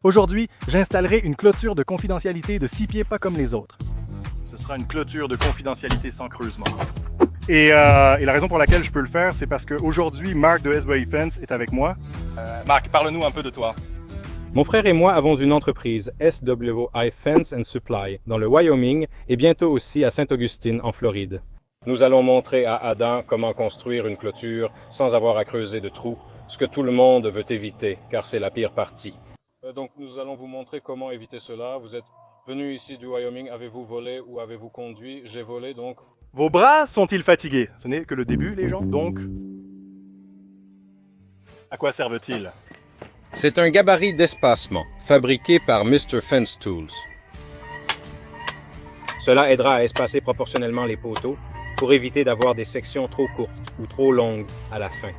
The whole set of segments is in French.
Aujourd'hui, j'installerai une clôture de confidentialité de 6 pieds pas comme les autres. Ce sera une clôture de confidentialité sans creusement. Et la raison pour laquelle je peux le faire, c'est parce qu'aujourd'hui, Marc de SWI Fence est avec moi. Marc, parle-nous un peu de toi. Mon frère et moi avons une entreprise, SWI Fence and Supply, dans le Wyoming et bientôt aussi à Saint-Augustine, en Floride. Nous allons montrer à Adam comment construire une clôture sans avoir à creuser de trous, ce que tout le monde veut éviter, car c'est la pire partie. Donc nous allons vous montrer comment éviter cela. Vous êtes venu ici du Wyoming, avez-vous volé ou avez-vous conduit? J'ai volé donc. Vos bras sont-ils fatigués? Ce n'est que le début, les gens. Donc, à quoi servent-ils? C'est un gabarit d'espacement, fabriqué par Mr. Fence Tools. Cela aidera à espacer proportionnellement les poteaux pour éviter d'avoir des sections trop courtes ou trop longues à la fin,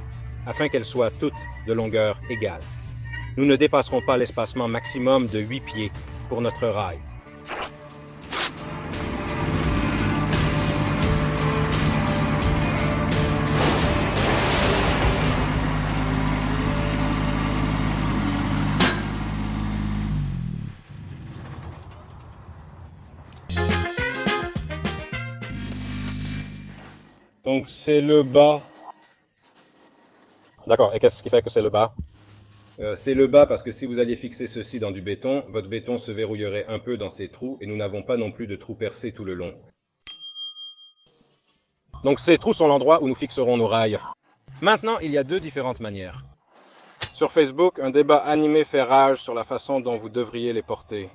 afin qu'elles soient toutes de longueur égale. Nous ne dépasserons pas l'espacement maximum de 8 pieds pour notre rail. Donc c'est le bas. D'accord, et qu'est-ce qui fait que c'est le bas? C'est le bas parce que si vous alliez fixer ceci dans du béton, votre béton se verrouillerait un peu dans ces trous et nous n'avons pas non plus de trous percés tout le long. Donc ces trous sont l'endroit où nous fixerons nos rails. Maintenant, il y a deux différentes manières. Sur Facebook, un débat animé fait rage sur la façon dont vous devriez les porter.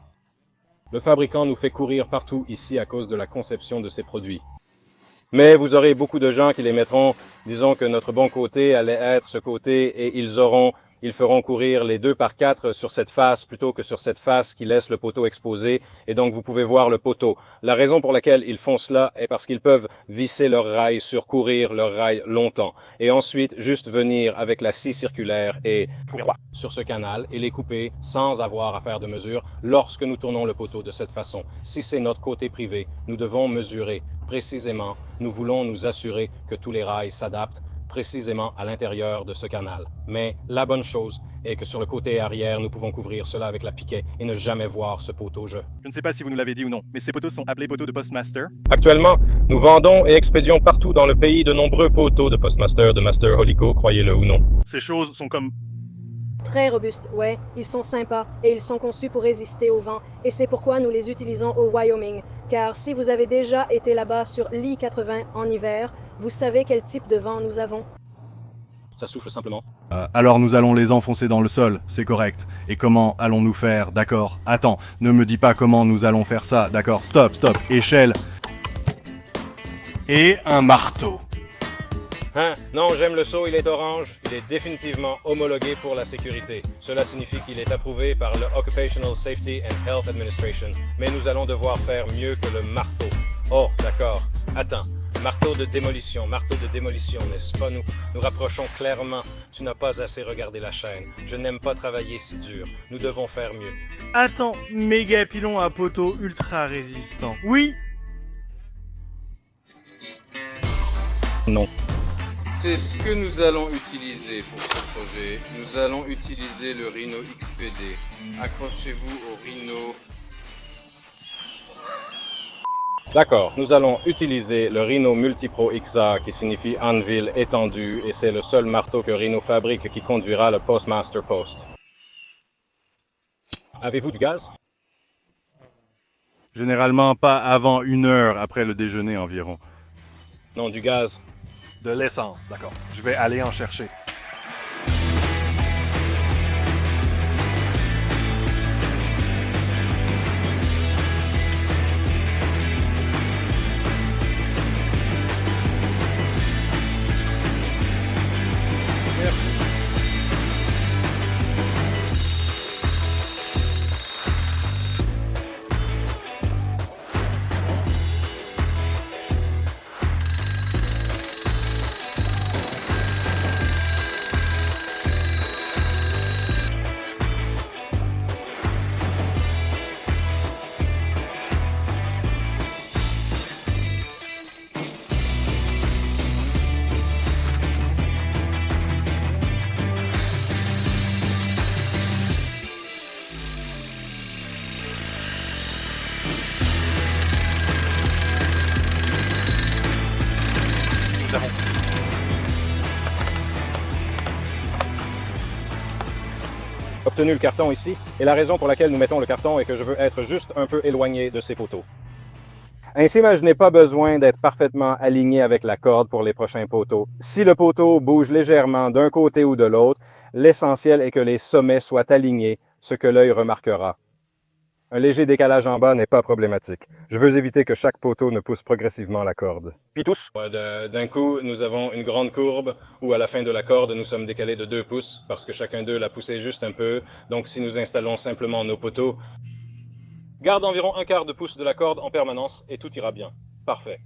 Le fabricant nous fait courir partout ici à cause de la conception de ces produits. Mais vous aurez beaucoup de gens qui les mettront, disons que notre bon côté allait être ce côté et ils feront courir les 2x4 sur cette face plutôt que sur cette face qui laisse le poteau exposé et donc vous pouvez voir le poteau. La raison pour laquelle ils font cela est parce qu'ils peuvent visser leur rail sur courir leur rail longtemps et ensuite juste venir avec la scie circulaire et sur ce canal et les couper sans avoir à faire de mesure lorsque nous tournons le poteau de cette façon. Si c'est notre côté privé, nous devons mesurer précisément. Nous voulons nous assurer que tous les rails s'adaptent précisément à l'intérieur de ce canal. Mais la bonne chose est que sur le côté arrière, nous pouvons couvrir cela avec la piquet et ne jamais voir ce poteau-je. Je ne sais pas si vous nous l'avez dit ou non, mais ces poteaux sont appelés poteaux de Postmaster. Actuellement, nous vendons et expédions partout dans le pays de nombreux poteaux de Postmaster, de Master Holico, croyez-le ou non. Ces choses sont comme... Très robustes, ouais. Ils sont sympas et ils sont conçus pour résister au vent. Et c'est pourquoi nous les utilisons au Wyoming. Car si vous avez déjà été là-bas sur l'I-80 en hiver, vous savez quel type de vent nous avons. Ça souffle simplement. Alors nous allons les enfoncer dans le sol, c'est correct. Et comment allons-nous faire? D'accord. Attends, ne me dis pas comment nous allons faire ça. D'accord, stop. Échelle. Et un marteau. Hein? Non, j'aime le seau, il est orange. Il est définitivement homologué pour la sécurité. Cela signifie qu'il est approuvé par le Occupational Safety and Health Administration. Mais nous allons devoir faire mieux que le marteau. Oh, d'accord. Attends. Marteau de démolition, n'est-ce pas? Nous rapprochons clairement. Tu n'as pas assez regardé la chaîne. Je n'aime pas travailler si dur. Nous devons faire mieux. Attends, méga pilon à poteau ultra résistant. Oui? Non. C'est ce que nous allons utiliser pour ce projet. Nous allons utiliser le Rhino XPD. Accrochez-vous au Rhino. D'accord, nous allons utiliser le Rhino Multipro XA qui signifie anvil étendu et c'est le seul marteau que Rhino fabrique qui conduira le Postmaster Post. Avez-vous du gaz? Généralement pas avant 1 heure après le déjeuner environ. Non, du gaz. De l'essence, d'accord. Je vais aller en chercher. obtenu le carton ici, et la raison pour laquelle nous mettons le carton est que je veux être juste un peu éloigné de ces poteaux. Ainsi, je n'ai pas besoin d'être parfaitement aligné avec la corde pour les prochains poteaux. Si le poteau bouge légèrement d'un côté ou de l'autre, l'essentiel est que les sommets soient alignés, ce que l'œil remarquera. Un léger décalage en bas n'est pas problématique. Je veux éviter que chaque poteau ne pousse progressivement la corde. Puis tous. D'un coup, nous avons une grande courbe où à la fin de la corde, nous sommes décalés de 2 pouces parce que chacun d'eux l'a poussé juste un peu. Donc si nous installons simplement nos poteaux, garde environ 1/4 de pouce de la corde en permanence et tout ira bien. Parfait.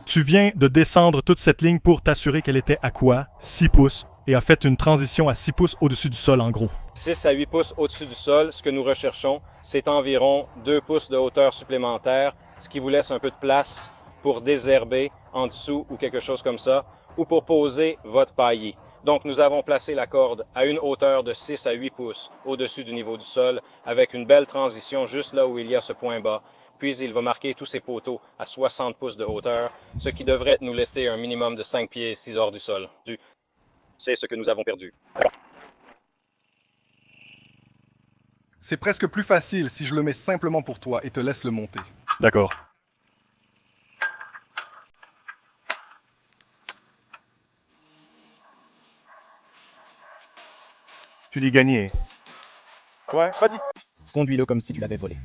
Tu viens de descendre toute cette ligne pour t'assurer qu'elle était à quoi? 6 pouces. Et a fait une transition à 6 pouces au-dessus du sol en gros. 6 à 8 pouces au-dessus du sol, ce que nous recherchons, c'est environ 2 pouces de hauteur supplémentaire, ce qui vous laisse un peu de place pour désherber en dessous ou quelque chose comme ça, ou pour poser votre paillis. Donc nous avons placé la corde à une hauteur de 6 à 8 pouces au-dessus du niveau du sol, avec une belle transition juste là où il y a ce point bas. Puis il va marquer tous ces poteaux à 60 pouces de hauteur, ce qui devrait nous laisser un minimum de 5 pieds 6 hors du sol. C'est ce que nous avons perdu. C'est presque plus facile si je le mets simplement pour toi et te laisse le monter. D'accord. Tu l'as gagné. Ouais, vas-y. Conduis-le comme si tu l'avais volé.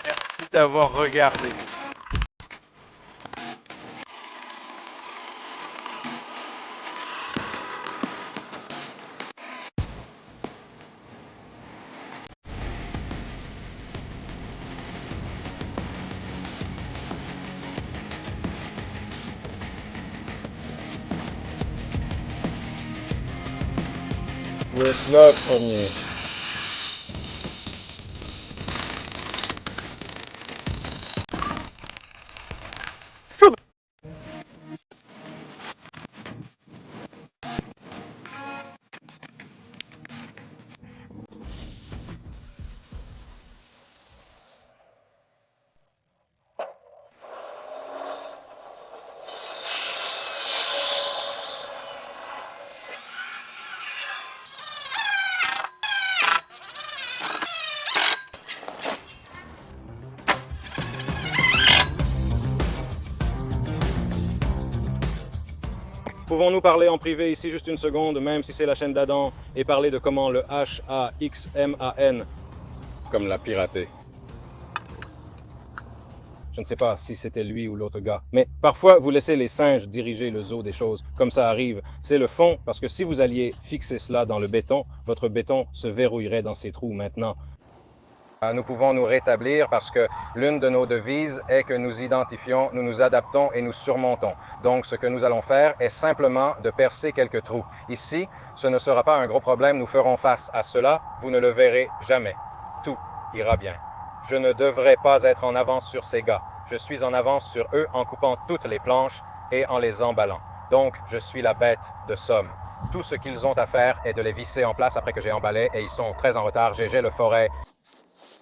Merci d'avoir regardé. Vous êtes là, premier. Pouvons-nous parler en privé ici juste une seconde, même si c'est la chaîne d'Adam, et parler de comment le Haxman, comme l'a piraté. Je ne sais pas si c'était lui ou l'autre gars, mais parfois vous laissez les singes diriger le zoo des choses, comme ça arrive. C'est le fond, parce que si vous alliez fixer cela dans le béton, votre béton se verrouillerait dans ses trous maintenant. Nous pouvons nous rétablir parce que l'une de nos devises est que nous identifions, nous nous adaptons et nous surmontons. Donc, ce que nous allons faire est simplement de percer quelques trous. Ici, ce ne sera pas un gros problème, nous ferons face à cela, vous ne le verrez jamais. Tout ira bien. Je ne devrais pas être en avance sur ces gars. Je suis en avance sur eux en coupant toutes les planches et en les emballant. Donc, je suis la bête de somme. Tout ce qu'ils ont à faire est de les visser en place après que j'ai emballé et ils sont très en retard. GG le forêt.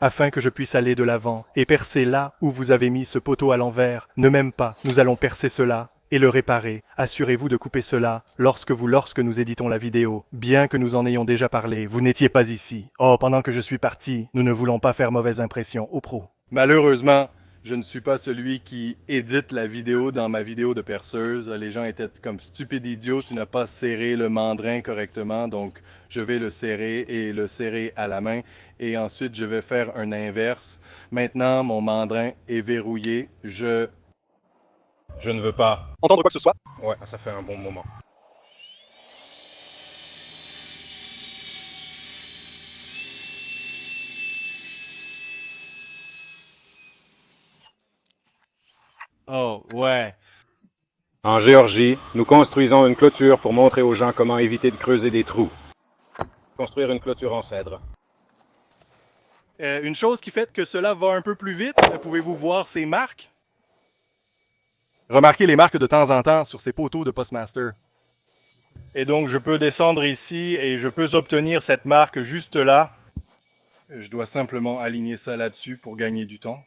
Afin que je puisse aller de l'avant et percer là où vous avez mis ce poteau à l'envers. Ne m'aime pas, nous allons percer cela et le réparer. Assurez-vous de couper cela lorsque nous éditons la vidéo. Bien que nous en ayons déjà parlé, vous n'étiez pas ici. Oh, pendant que je suis parti, nous ne voulons pas faire mauvaise impression aux pros. Malheureusement, je ne suis pas celui qui édite la vidéo dans ma vidéo de perceuse. Les gens étaient comme stupide idiot, tu n'as pas serré le mandrin correctement, donc je vais le serrer et le serrer à la main. Et ensuite, je vais faire un inverse. Maintenant, mon mandrin est verrouillé. Je ne veux pas entendre quoi que ce soit. Ouais, ça fait un bon moment. Oh, ouais. En Géorgie, nous construisons une clôture pour montrer aux gens comment éviter de creuser des trous. Construire une clôture en cèdre. Une chose qui fait que cela va un peu plus vite, pouvez-vous voir ces marques? Remarquez les marques de temps en temps sur ces poteaux de Postmaster. Et donc, je peux descendre ici et je peux obtenir cette marque juste là. Je dois simplement aligner ça là-dessus pour gagner du temps.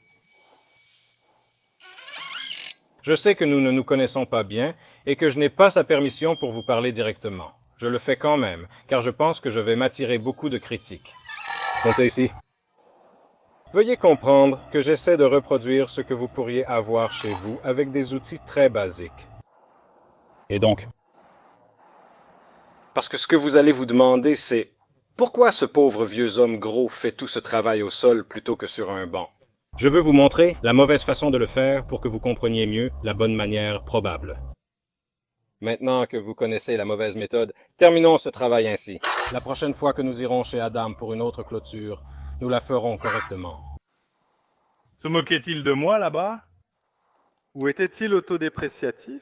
Je sais que nous ne nous connaissons pas bien et que je n'ai pas sa permission pour vous parler directement. Je le fais quand même, car je pense que je vais m'attirer beaucoup de critiques. Montez ici. Veuillez comprendre que j'essaie de reproduire ce que vous pourriez avoir chez vous avec des outils très basiques. Et donc? Parce que ce que vous allez vous demander, c'est pourquoi ce pauvre vieux homme gros fait tout ce travail au sol plutôt que sur un banc? Je veux vous montrer la mauvaise façon de le faire pour que vous compreniez mieux la bonne manière probable. Maintenant que vous connaissez la mauvaise méthode, terminons ce travail ainsi. La prochaine fois que nous irons chez Adam pour une autre clôture, nous la ferons correctement. Se moquait-il de moi là-bas? Ou était-il autodépréciatif?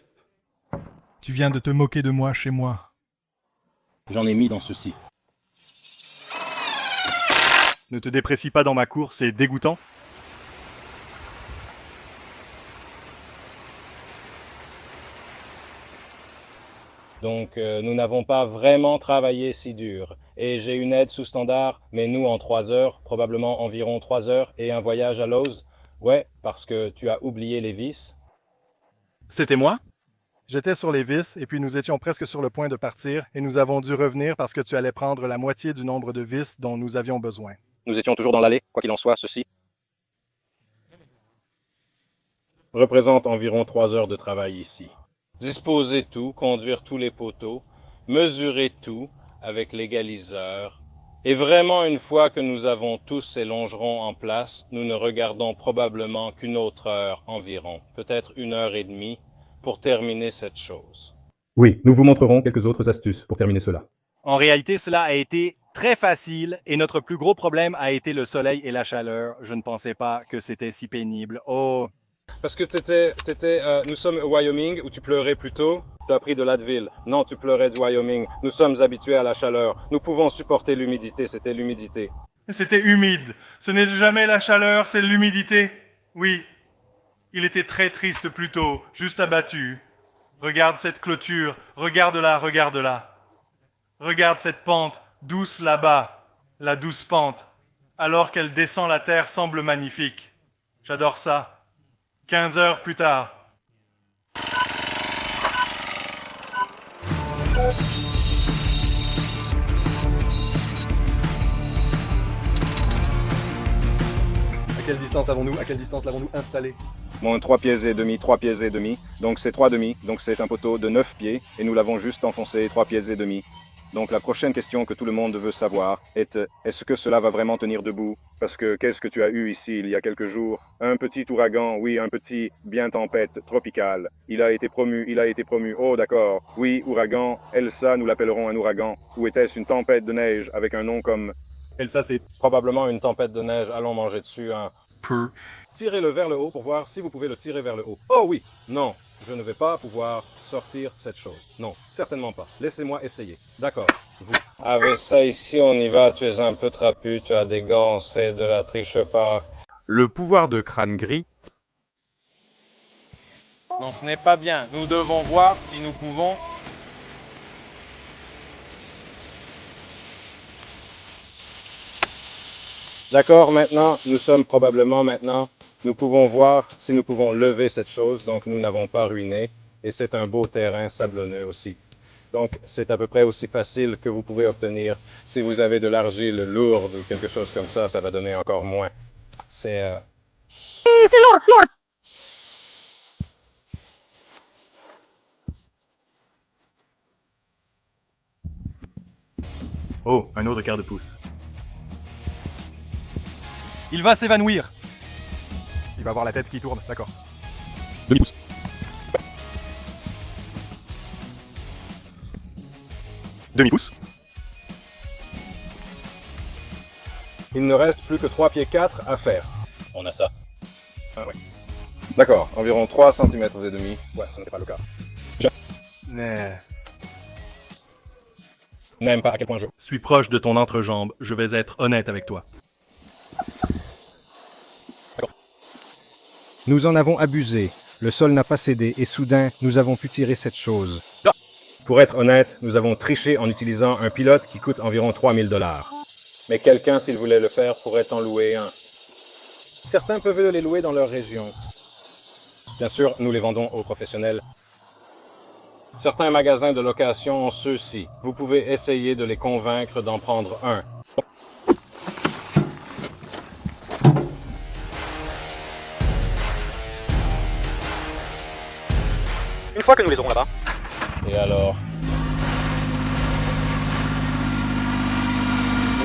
Tu viens de te moquer de moi chez moi. J'en ai mis dans ceci. Ne te déprécie pas dans ma cour, c'est dégoûtant. Donc, nous n'avons pas vraiment travaillé si dur. Et j'ai une aide sous standard, mais nous en 3 heures, probablement environ 3 heures, et un voyage à Lowe's. Ouais, parce que tu as oublié les vis. C'était moi? J'étais sur les vis et puis nous étions presque sur le point de partir et nous avons dû revenir parce que tu allais prendre la moitié du nombre de vis dont nous avions besoin. Nous étions toujours dans l'allée, quoi qu'il en soit, ceci. Représente environ 3 heures de travail ici. Disposer tout, conduire tous les poteaux, mesurer tout avec l'égaliseur. Et vraiment, une fois que nous avons tous ces longerons en place, nous ne regardons probablement qu'une autre heure environ, peut-être 1 heure et demie, pour terminer cette chose. Oui, nous vous montrerons quelques autres astuces pour terminer cela. En réalité, cela a été très facile et notre plus gros problème a été le soleil et la chaleur. Je ne pensais pas que c'était si pénible. Oh! Parce que nous sommes au Wyoming où tu pleurais plus tôt. Tu as pris de l'Advil. Non, tu pleurais du Wyoming. Nous sommes habitués à la chaleur. Nous pouvons supporter l'humidité. C'était l'humidité. C'était humide. Ce n'est jamais la chaleur, c'est l'humidité. Oui. Il était très triste plus tôt, juste abattu. Regarde cette clôture. Regarde-la, regarde-la. Regarde cette pente, douce là-bas. La douce pente. Alors qu'elle descend, la terre semble magnifique. J'adore ça. 15 heures plus tard. À quelle distance avons-nous? À quelle distance l'avons-nous installé? Bon, 3 pieds et demi, 3 pieds et demi. Donc c'est 3 demi. Donc c'est un poteau de 9 pieds. Et nous l'avons juste enfoncé 3 pieds et demi. Donc la prochaine question que tout le monde veut savoir est est-ce que cela va vraiment tenir debout? Parce que qu'est-ce que tu as eu ici il y a quelques jours? Un petit ouragan, oui, un petit bien tempête tropicale. Il a été promu. Oh d'accord, oui, ouragan. Elsa, nous l'appellerons un ouragan. Ou était-ce une tempête de neige avec un nom comme... Elsa, c'est Probablement une tempête de neige. Allons manger dessus un peu. Tirez-le vers le haut pour voir si vous pouvez le tirer vers le haut. Oh oui! Non, je ne vais pas pouvoir sortir cette chose. Non, certainement pas. Laissez-moi essayer. D'accord, vous. Avec ça ici, on y va. Tu es un peu trapu, tu as des gants, c'est de la triche pas. Le pouvoir de crâne gris. Non, ce n'est pas bien. Nous devons voir si nous pouvons... D'accord, maintenant, nous pouvons voir si nous pouvons lever cette chose, donc nous n'avons pas ruiné, et c'est un beau terrain sablonneux aussi. Donc c'est à peu près aussi facile que vous pouvez obtenir. Si vous avez de l'argile lourde ou quelque chose comme ça va donner encore moins. C'est Oh, un autre quart de pouce. Il va s'évanouir. Il va avoir la tête qui tourne, d'accord. Demi-pouce. Demi-pouce. Il ne reste plus que 3 pieds 4 à faire. On a ça. Ah ouais. D'accord, environ 3 cm et demi. Ouais, ce n'était pas le cas. N'aime pas à quel point je... Suis proche de ton entrejambe, je vais être honnête avec toi. Nous en avons abusé. Le sol n'a pas cédé et soudain, nous avons pu tirer cette chose. Pour être honnête, nous avons triché en utilisant un pilote qui coûte environ 3000 $. Mais quelqu'un, s'il voulait le faire, pourrait en louer un. Certains peuvent les louer dans leur région. Bien sûr, nous les vendons aux professionnels. Certains magasins de location ont ceux-ci. Vous pouvez essayer de les convaincre d'en prendre un. Une fois que nous les aurons là-bas. Et alors?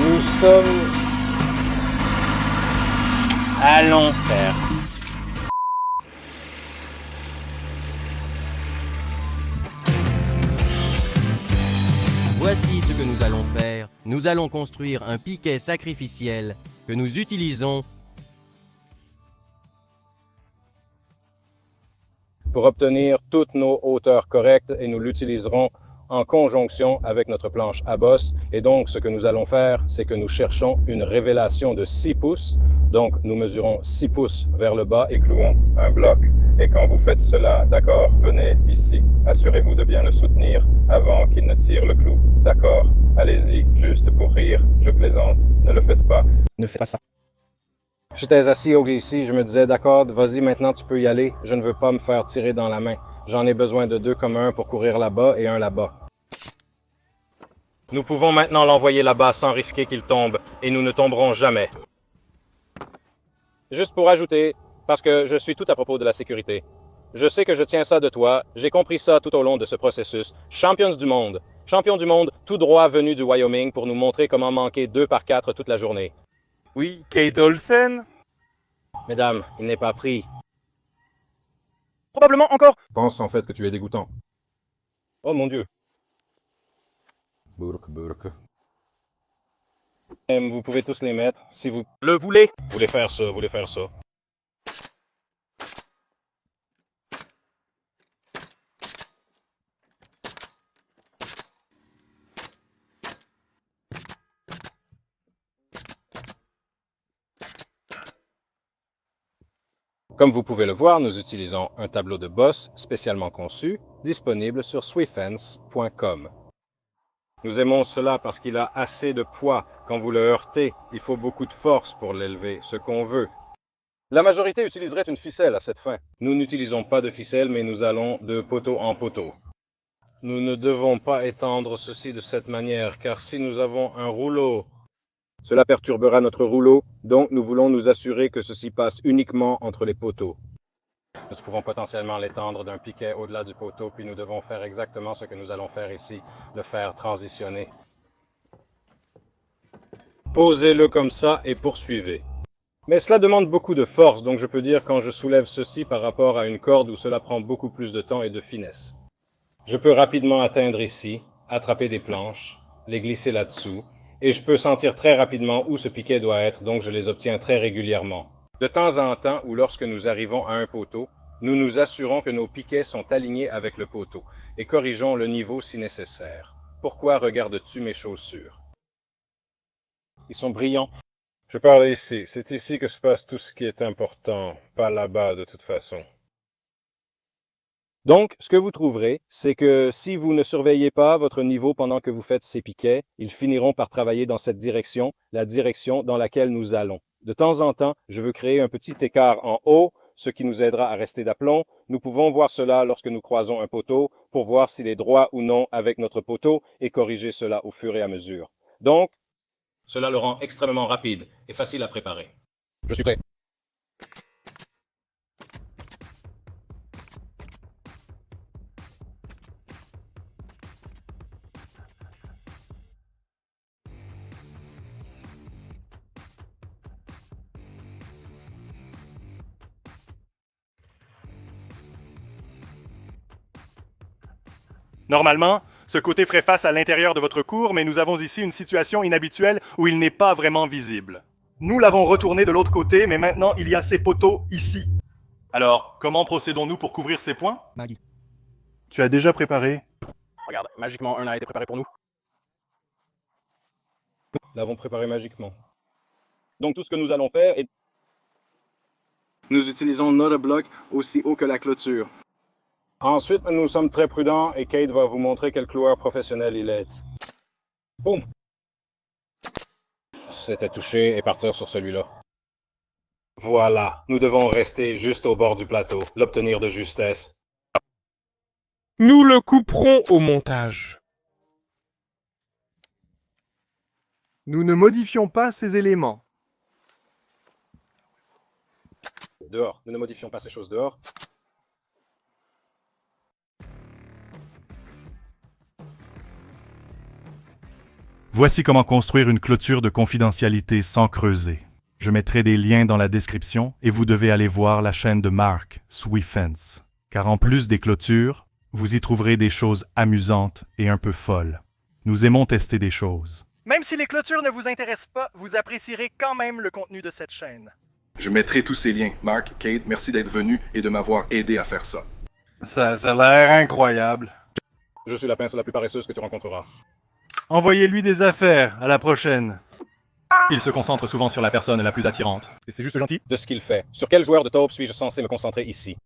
Nous sommes... Allons faire. Voici ce que nous allons faire. Nous allons construire un piquet sacrificiel que nous utilisons pour obtenir toutes nos hauteurs correctes et nous l'utiliserons en conjonction avec notre planche à bosse. Et donc, ce que nous allons faire, c'est que nous cherchons une révélation de 6 pouces. Donc, nous mesurons 6 pouces vers le bas et clouons un bloc. Et quand vous faites cela, d'accord, venez ici. Assurez-vous de bien le soutenir avant qu'il ne tire le clou. D'accord, allez-y, juste pour rire. Je plaisante, ne le faites pas. Ne fais pas ça. J'étais assis ici, je me disais, d'accord, vas-y, maintenant tu peux y aller. Je ne veux pas me faire tirer dans la main. J'en ai besoin de 2 comme un pour courir là-bas et un là-bas. Nous pouvons maintenant l'envoyer là-bas sans risquer qu'il tombe, et nous ne tomberons jamais. Juste pour ajouter, parce que je suis tout à propos de la sécurité. Je sais que je tiens ça de toi, j'ai compris ça tout au long de ce processus. Champion du monde, tout droit venu du Wyoming pour nous montrer comment manquer 2 par 4 toute la journée. Oui, Kate Olsen. Mesdames, il n'est pas pris. Probablement encore. Je pense en fait que tu es dégoûtant. Oh mon Dieu. Burk. Vous pouvez tous les mettre, si vous Le voulez. voulez faire ça, Comme vous pouvez le voir, nous utilisons un tableau de boss spécialement conçu, disponible sur swiftfence.com. Nous aimons cela parce qu'il a assez de poids. Quand vous le heurtez, il faut beaucoup de force pour l'élever, ce qu'on veut. La majorité utiliserait une ficelle à cette fin. Nous n'utilisons pas de ficelle, mais nous allons de poteau en poteau. Nous ne devons pas étendre ceci de cette manière, car si nous avons un rouleau, cela perturbera notre rouleau, donc nous voulons nous assurer que ceci passe uniquement entre les poteaux. Nous pouvons potentiellement l'étendre d'un piquet au-delà du poteau, puis nous devons faire exactement ce que nous allons faire ici, le faire transitionner. Posez-le comme ça et poursuivez. Mais cela demande beaucoup de force, donc je peux dire quand je soulève ceci par rapport à une corde où cela prend beaucoup plus de temps et de finesse. Je peux rapidement atteindre ici, attraper des planches, les glisser là-dessous, et je peux sentir très rapidement où ce piquet doit être, donc je les obtiens très régulièrement. De temps en temps, ou lorsque nous arrivons à un poteau, nous nous assurons que nos piquets sont alignés avec le poteau, et corrigeons le niveau si nécessaire. Pourquoi regardes-tu mes chaussures? Ils sont brillants. Je parle ici. C'est ici que se passe tout ce qui est important, pas là-bas de toute façon. Donc, ce que vous trouverez, c'est que si vous ne surveillez pas votre niveau pendant que vous faites ces piquets, ils finiront par travailler dans cette direction, la direction dans laquelle nous allons. De temps en temps, je veux créer un petit écart en haut, ce qui nous aidera à rester d'aplomb. Nous pouvons voir cela lorsque nous croisons un poteau pour voir s'il est droit ou non avec notre poteau et corriger cela au fur et à mesure. Donc, cela le rend extrêmement rapide et facile à préparer. Je suis prêt. Normalement, ce côté ferait face à l'intérieur de votre cour, mais nous avons ici une situation inhabituelle où il n'est pas vraiment visible. Nous l'avons retourné de l'autre côté, mais maintenant il y a ces poteaux ici. Alors, comment procédons-nous pour couvrir ces points? Maggie. Tu as déjà préparé? Regarde, magiquement, un a été préparé pour nous. Nous l'avons préparé magiquement. Donc tout ce que nous allons faire est... Nous utilisons notre bloc aussi haut que la clôture. Ensuite, nous sommes très prudents et Kate va vous montrer quel cloueur professionnel il est. Boum! C'était touché et partir sur celui-là. Voilà, nous devons rester juste au bord du plateau, l'obtenir de justesse. Nous le couperons au montage. Nous ne modifions pas ces éléments. Dehors, nous ne modifions pas ces choses dehors. Voici comment construire une clôture de confidentialité sans creuser. Je mettrai des liens dans la description et vous devez aller voir la chaîne de Mark, Sweetfence. Car en plus des clôtures, vous y trouverez des choses amusantes et un peu folles. Nous aimons tester des choses. Même si les clôtures ne vous intéressent pas, vous apprécierez quand même le contenu de cette chaîne. Je mettrai tous ces liens. Mark, Kate, merci d'être venus et de m'avoir aidé à faire ça. Ça a l'air incroyable. Je suis la pince la plus paresseuse que tu rencontreras. Envoyez-lui des affaires. À la prochaine. Il se concentre souvent sur la personne la plus attirante. Et c'est juste gentil. De ce qu'il fait. Sur quel joueur de taupe suis-je censé me concentrer ici?